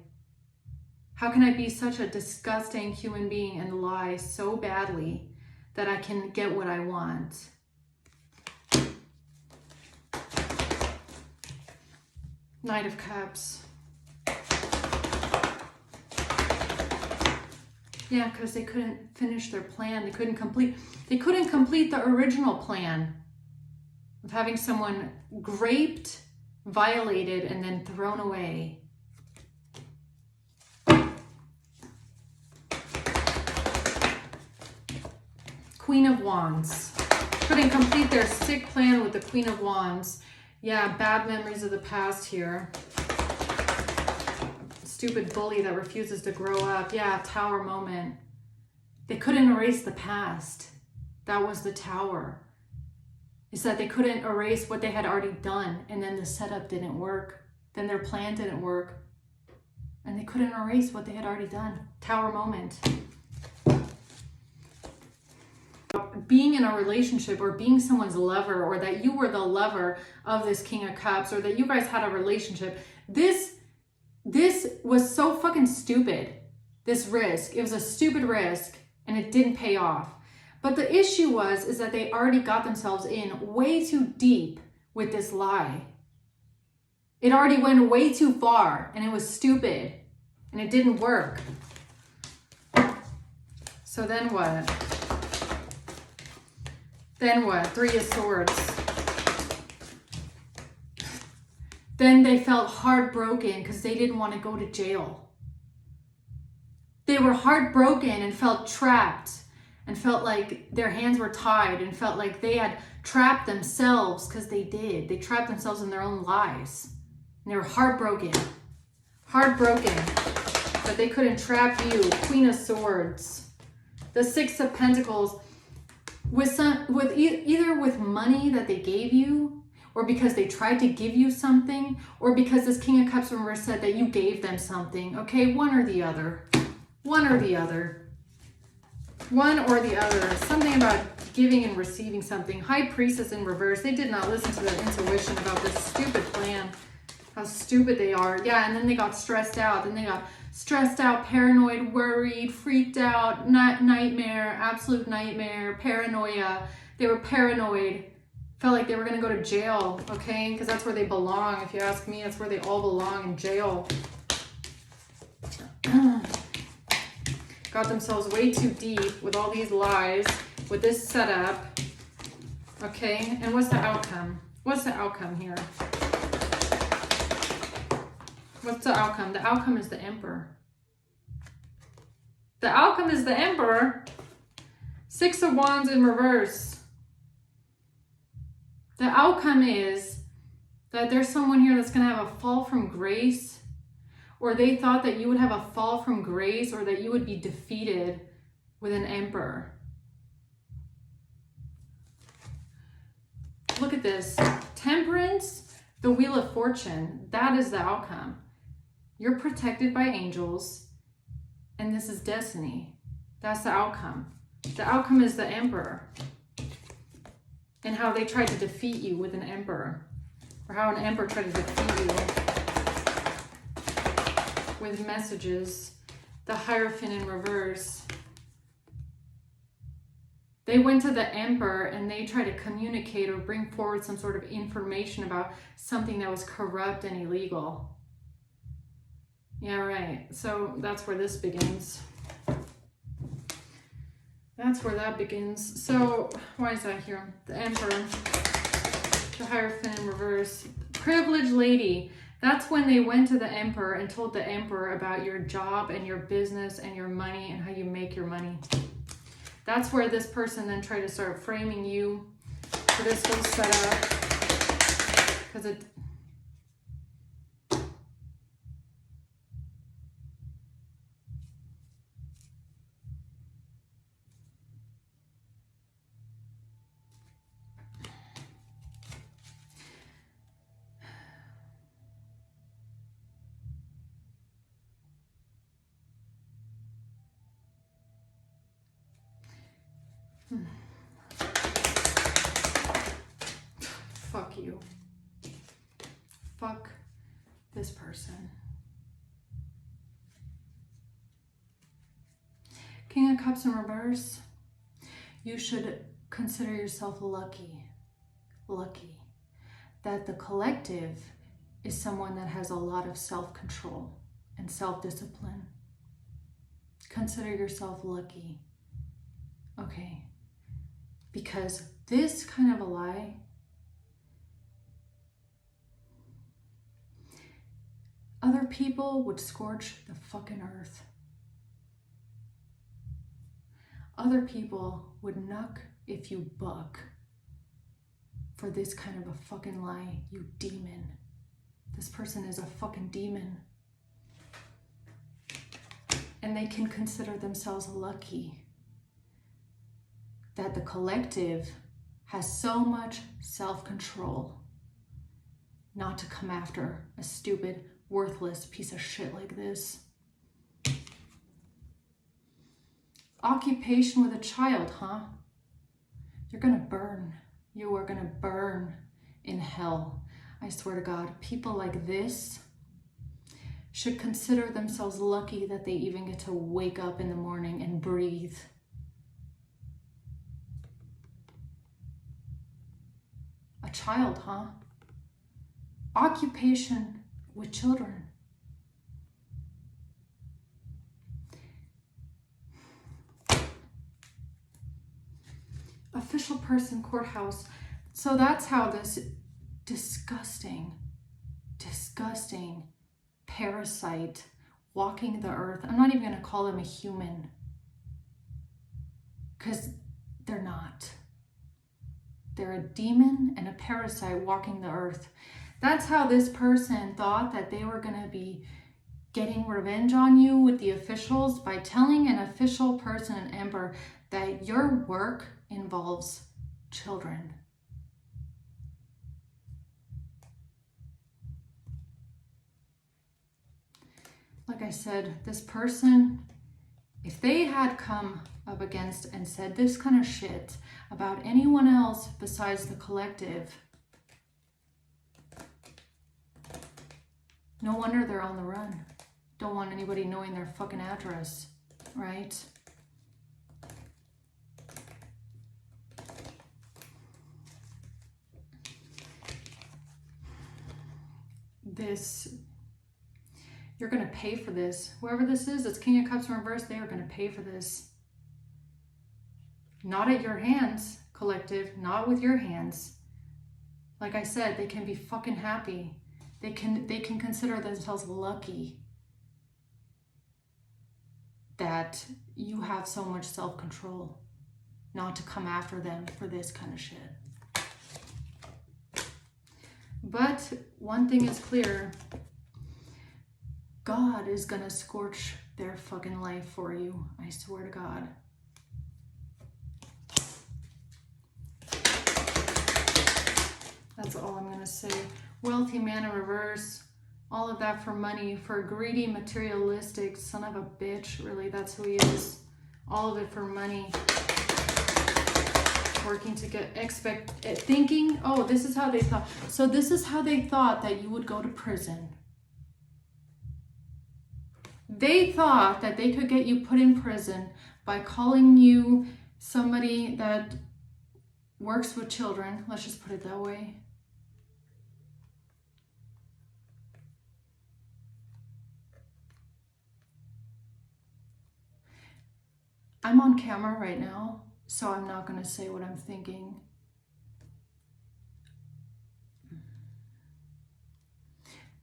How can I be such a disgusting human being and lie so badly that I can get what I want? Knight of Cups. Yeah, because they couldn't finish their plan. They couldn't complete the original plan of having someone raped, violated, and then thrown away. Queen of Wands. Couldn't complete their sick plan with the Queen of Wands. Yeah, bad memories of the past here. Stupid bully that refuses to grow up. Yeah, Tower moment. They couldn't erase the past. That was the Tower. Is that they couldn't erase what they had already done, and then the setup didn't work. Then their plan didn't work. And they couldn't erase what they had already done. Tower moment. Being in a relationship or being someone's lover, or that you were the lover of this King of Cups, or that you guys had a relationship, this was so fucking stupid. This risk, it was a stupid risk and it didn't pay off. But the issue is that they already got themselves in way too deep with this lie. It already went way too far and it was stupid and it didn't work. So then what? Then what? Three of Swords. Then they felt heartbroken because they didn't want to go to jail. They were heartbroken and felt trapped and felt like their hands were tied and felt like they had trapped themselves, because they did. They trapped themselves in their own lives. And they were heartbroken. Heartbroken that they couldn't trap you. Queen of Swords. The Six of Pentacles. Either with money that they gave you, or because they tried to give you something, or because this King of Cups reverse said that you gave them something. Okay, one or the other. One or the other. One or the other. Something about giving and receiving something. High Priestess in reverse. They did not listen to their intuition about this stupid plan. How stupid they are. Yeah, and then they got stressed out. Then they got stressed out, paranoid, worried, freaked out, nightmare, absolute nightmare, paranoia. They were paranoid. Felt like they were going to go to jail, okay? Because that's where they belong. If you ask me, that's where they all belong, in jail. Got themselves way too deep with all these lies, with this setup, okay? And what's the outcome? What's the outcome here? What's the outcome? The outcome is the Emperor. The outcome is the Emperor. Six of Wands in reverse. The outcome is that there's someone here that's going to have a fall from grace, or they thought that you would have a fall from grace, or that you would be defeated with an Emperor. Look at this. Temperance, the Wheel of Fortune. That is the outcome. You're protected by angels, and this is destiny. That's the outcome. The outcome is the Emperor. And how they tried to defeat you with an Emperor. Or how an Emperor tried to defeat you with messages. The Hierophant in reverse. They went to the Emperor and they tried to communicate or bring forward some sort of information about something that was corrupt and illegal. Yeah, right. So that's where this begins. That's where that begins. So why is that here? The Emperor, the Hierophant in reverse. Privileged lady. That's when they went to the Emperor and told the Emperor about your job and your business and your money and how you make your money. That's where this person then tried to start framing you for this whole setup. Because it... Fuck you. Fuck this person. King of Cups in reverse. You should consider yourself lucky. Lucky. That the collective is someone that has a lot of self-control and self-discipline. Consider yourself lucky. Okay. Because this kind of a lie, other people would scorch the fucking earth. Other people would knuck if you buck for this kind of a fucking lie, you demon. This person is a fucking demon. And they can consider themselves lucky that the collective has so much self-control not to come after a stupid, worthless piece of shit like this. Occupation with a child, huh? You're gonna burn. You are gonna burn in hell. I swear to God, people like this should consider themselves lucky that they even get to wake up in the morning and breathe. A child, huh? Occupation with children. A official person, courthouse. So that's how this disgusting parasite walking the earth, I'm not even going to call them a human, because they're not. They're a demon and a parasite walking the earth. That's how this person thought that they were going to be getting revenge on you with the officials, by telling an official person, an emperor, that your work involves children. Like I said, this person, if they had come up against and said this kind of shit about anyone else besides the collective, no wonder they're on the run. Don't want anybody knowing their fucking address, right? You're going to pay for this. Whoever this is, it's King of Cups in reverse, they are going to pay for this. Not at your hands, collective, not with your hands. Like I said, they can be fucking happy. They can consider themselves lucky that you have so much self-control not to come after them for this kind of shit. But one thing is clear, God is gonna scorch their fucking life for you. I swear to God. That's all I'm gonna say. Wealthy man in reverse. All of that for money, for a greedy, materialistic son of a bitch. Really, that's who he is. All of it for money. Working to get, thinking, oh, this is how they thought. So this is how they thought that you would go to prison. They thought that they could get you put in prison by calling you somebody that works with children. Let's just put it that way. I'm on camera right now, so I'm not going to say what I'm thinking.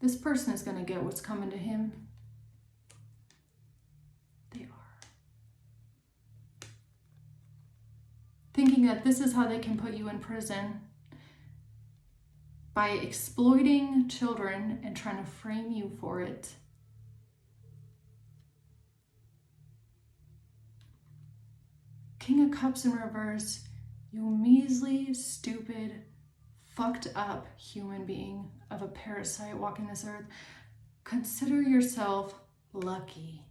This person is going to get what's coming to him. They are. Thinking that this is how they can put you in prison, by exploiting children and trying to frame you for it. King of Cups in reverse, you measly, stupid, fucked up human being of a parasite walking this earth. Consider yourself lucky.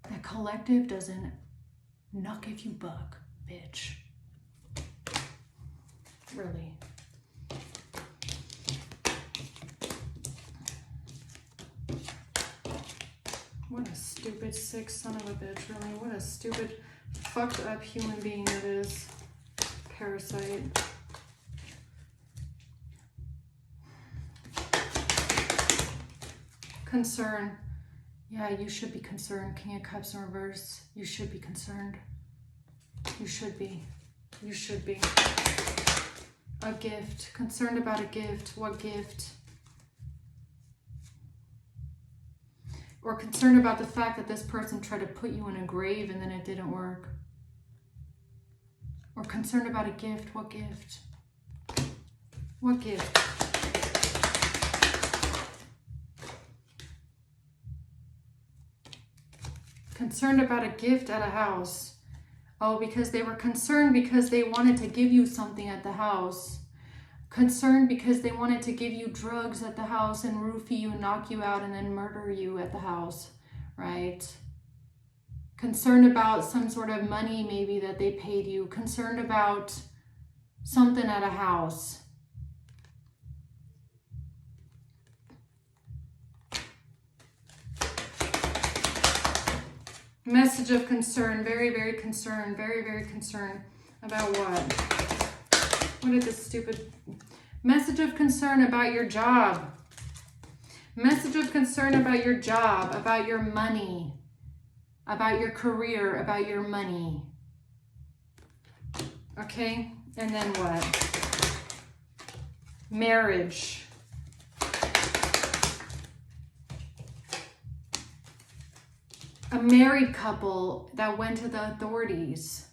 That collective doesn't not give you buck, bitch. Really. What a stupid, sick son of a bitch, really. What a stupid, fucked up human being it is. Parasite. Concern. Yeah, you should be concerned. King of Cups in reverse. You should be concerned. You should be. You should be. A gift. Concerned about a gift. What gift? Or concerned about the fact that this person tried to put you in a grave and then it didn't work. Or concerned about a gift. What gift? What gift? Concerned about a gift at a house. Oh, because they were concerned because they wanted to give you something at the house. Concerned because they wanted to give you drugs at the house and roofie you, knock you out, and then murder you at the house, right? Concerned about some sort of money maybe that they paid you. Concerned about something at a house. Message of concern, very, very concerned, very, very concerned about what? What is this stupid? Message of concern about your job. Message of concern about your job, about your money, about your career, about your money. Okay, and then what? Marriage. A married couple that went to the authorities.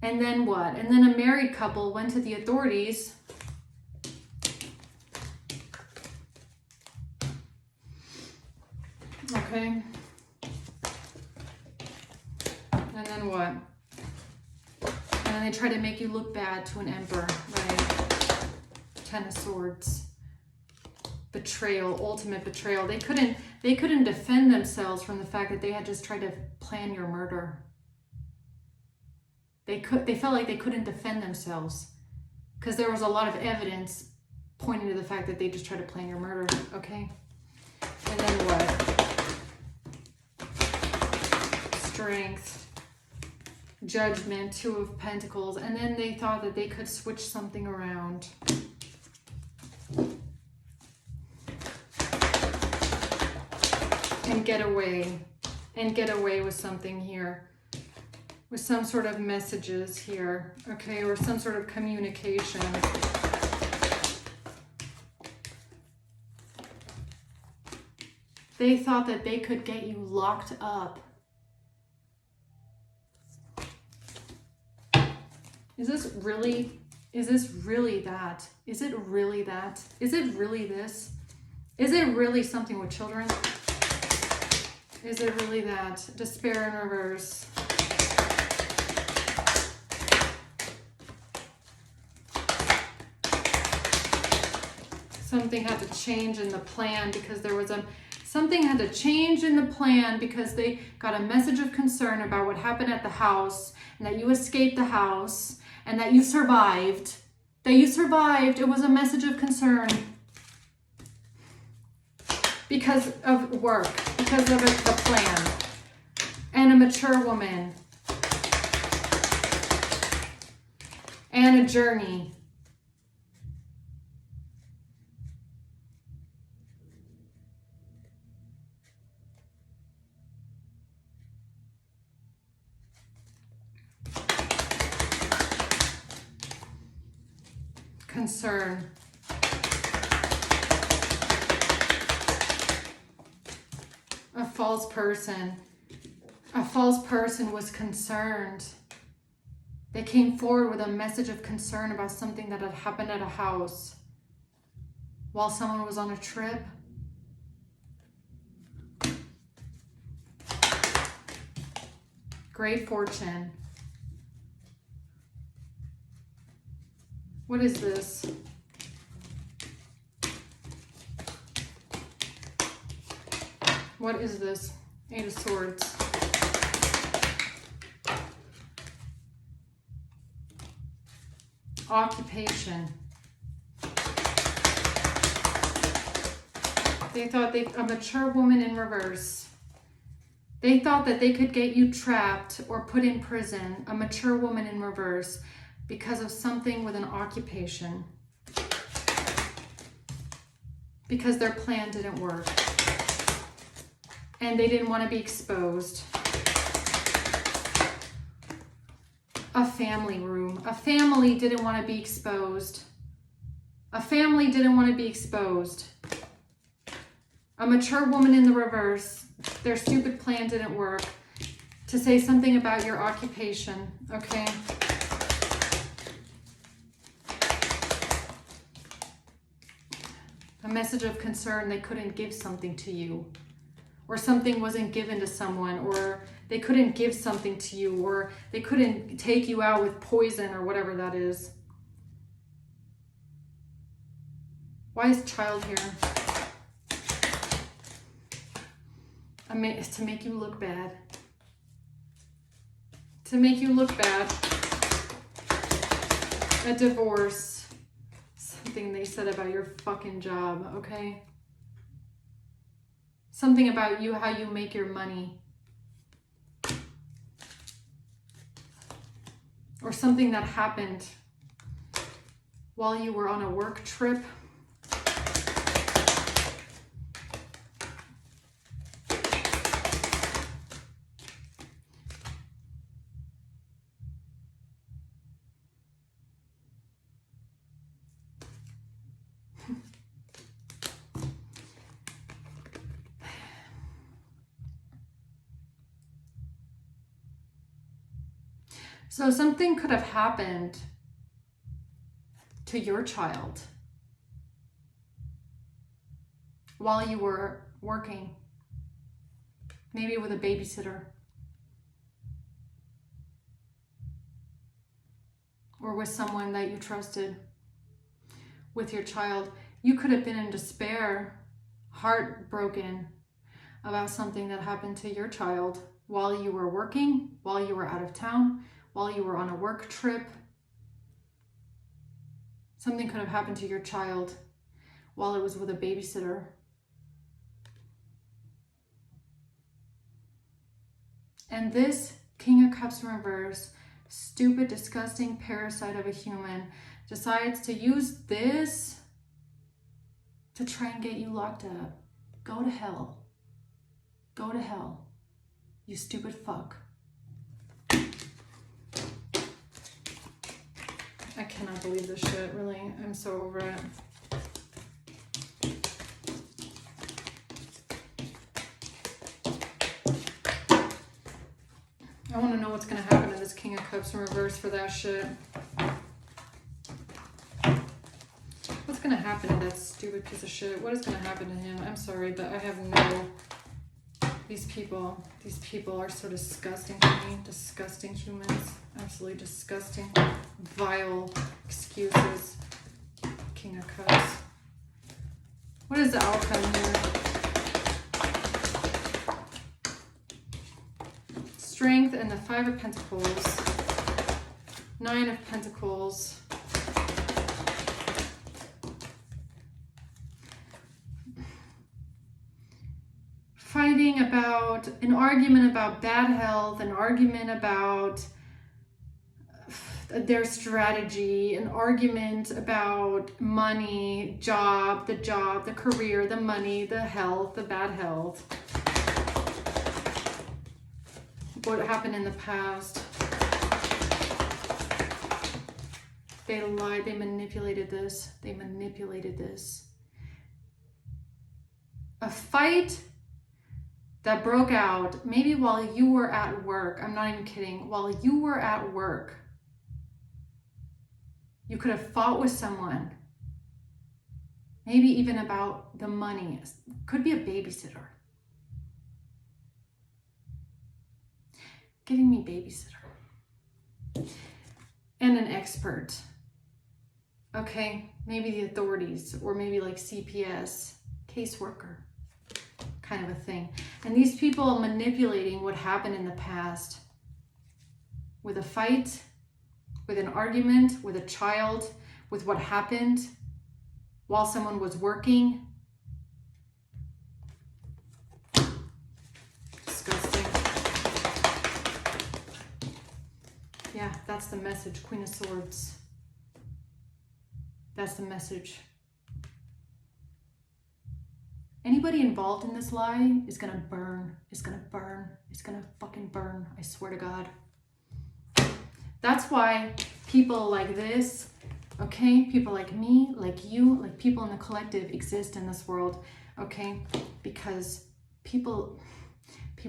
And then what? And then a married couple went to the authorities. Okay. And then what? And then they try to make you look bad to an emperor, right? 10 of Swords. Betrayal, ultimate betrayal. They couldn't defend themselves from the fact that they had just tried to plan your murder. They felt like they couldn't defend themselves because there was a lot of evidence pointing to the fact that they just tried to plan your murder, okay? And then what? Strength, Judgment, Two of Pentacles, and then they thought that they could switch something around. And get away with something here, with some sort of messages here, okay, or some sort of communication. They thought that they could get you locked up. Is this really that? Is it really that? Is it really this? Is it really something with children? Is it really that? Despair in reverse. Something had to change in the plan because there was something had to change in the plan because they got a message of concern about what happened at the house and that you escaped the house and that you survived. It was a message of concern. Because of work, because of the plan. And a mature woman. And a journey. Concern. A false person. A false person was concerned. They came forward with a message of concern about something that had happened at a house while someone was on a trip. Great fortune. What is this? What is this? Eight of Swords. Occupation. They thought a mature woman in reverse. They thought that they could get you trapped or put in prison, a mature woman in reverse, because of something with an occupation. Because their plan didn't work. And they didn't want to be exposed. A family room. A family didn't want to be exposed. A family didn't want to be exposed. A mature woman in the reverse. Their stupid plan didn't work. To say something about your occupation, okay? A message of concern, they couldn't give something to you. Or something wasn't given to someone, or they couldn't give something to you, or they couldn't take you out with poison or whatever that is. Why is child here? It's to make you look bad. To make you look bad. A divorce. Something they said about your fucking job, okay? Something about you, how you make your money. Or something that happened while you were on a work trip. So something could have happened to your child while you were working, maybe with a babysitter, or with someone that you trusted with your child. You could have been in despair, heartbroken about something that happened to your child while you were working, while you were out of town, while you were on a work trip. Something could have happened to your child while it was with a babysitter. And this King of Cups in reverse, stupid, disgusting parasite of a human, decides to use this to try and get you locked up. Go to hell. Go to hell. You stupid fuck. I cannot believe this shit, really. I'm so over it. I want to know what's going to happen to this King of Cups in reverse for that shit. What's going to happen to that stupid piece of shit? What is going to happen to him? I'm sorry, but I have no... These people are so disgusting to me. Disgusting humans. Absolutely disgusting. Vile excuses. King of Cups. What is the outcome here? Strength and the Five of Pentacles. Nine of Pentacles. Fighting about, an argument about bad health, an argument about their strategy, an argument about money, the career, the money, the health, the bad health. What happened in the past. They lied, they manipulated this. They manipulated this. A fight that broke out maybe while you were at work. I'm not even kidding. While you were at work, you could have fought with someone. Maybe even about the money. Could be a babysitter. Giving me babysitter. And an expert. Okay, maybe the authorities, or maybe like CPS, caseworker, kind of a thing. And these people manipulating what happened in the past with a fight, with an argument, with a child, with what happened while someone was working. Disgusting. Yeah, that's the message. Queen of Swords. That's the message. Anybody involved in this lie is gonna burn. It's gonna burn. It's gonna fucking burn. I swear to God. That's why people like this, okay? People like me, like you, like people in the collective exist in this world, okay? Because people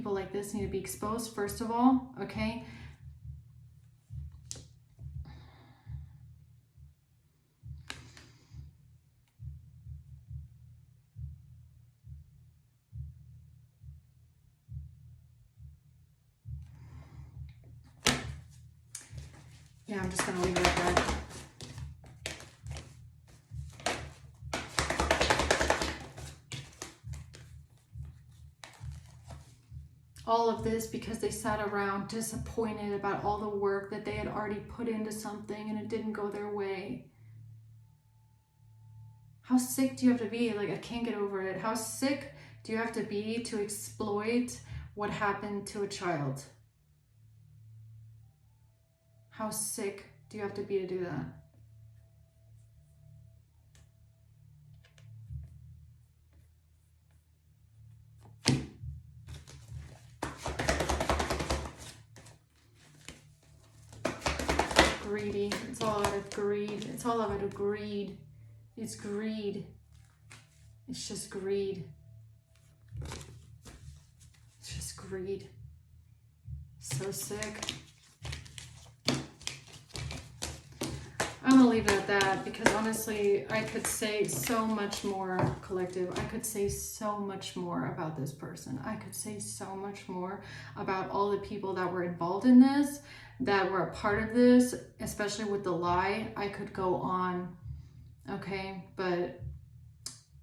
like this need to be exposed, first of all, okay? Yeah, I'm just going to leave it at that. All of this because they sat around disappointed about all the work that they had already put into something and it didn't go their way. How sick do you have to be? Like, I can't get over it. How sick do you have to be to exploit what happened to a child? How sick do you have to be to do that? Greedy. It's all out of greed. It's all out of greed. It's greed. It's just greed. It's just greed. So sick. leave it at that, because honestly, I could say so much more, collective. I could say so much more about this person. I could say so much more about all the people that were involved in this, that were a part of this, especially with the lie. I could go on, okay? But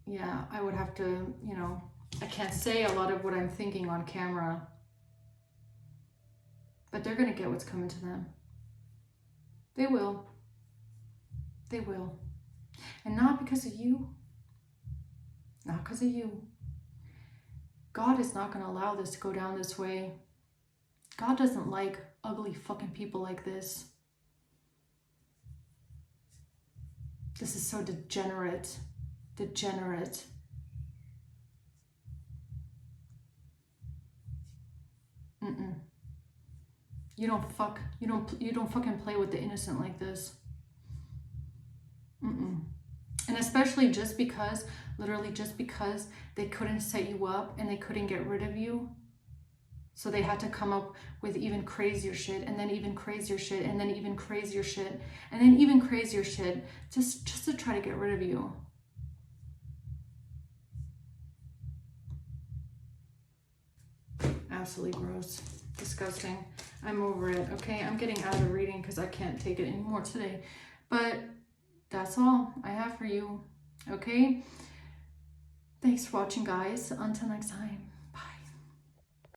yeah, I would have to, you know, I can't say a lot of what I'm thinking on camera. But they're going to get what's coming to them. They will. They will. And not because of you. Not because of you. God is not going to allow this to go down this way. God doesn't like ugly fucking people like this. This is so degenerate. Degenerate. You don't fucking play with the innocent like this. And especially just because, literally just because they couldn't set you up and they couldn't get rid of you. So they had to come up with even crazier shit, and then even crazier shit, and then even crazier shit, and then even crazier shit, just to try to get rid of you. Absolutely gross. Disgusting. I'm over it, okay? I'm getting out of the reading because I can't take it anymore today. But that's all I have for you, okay? Thanks for watching, guys. Until next time.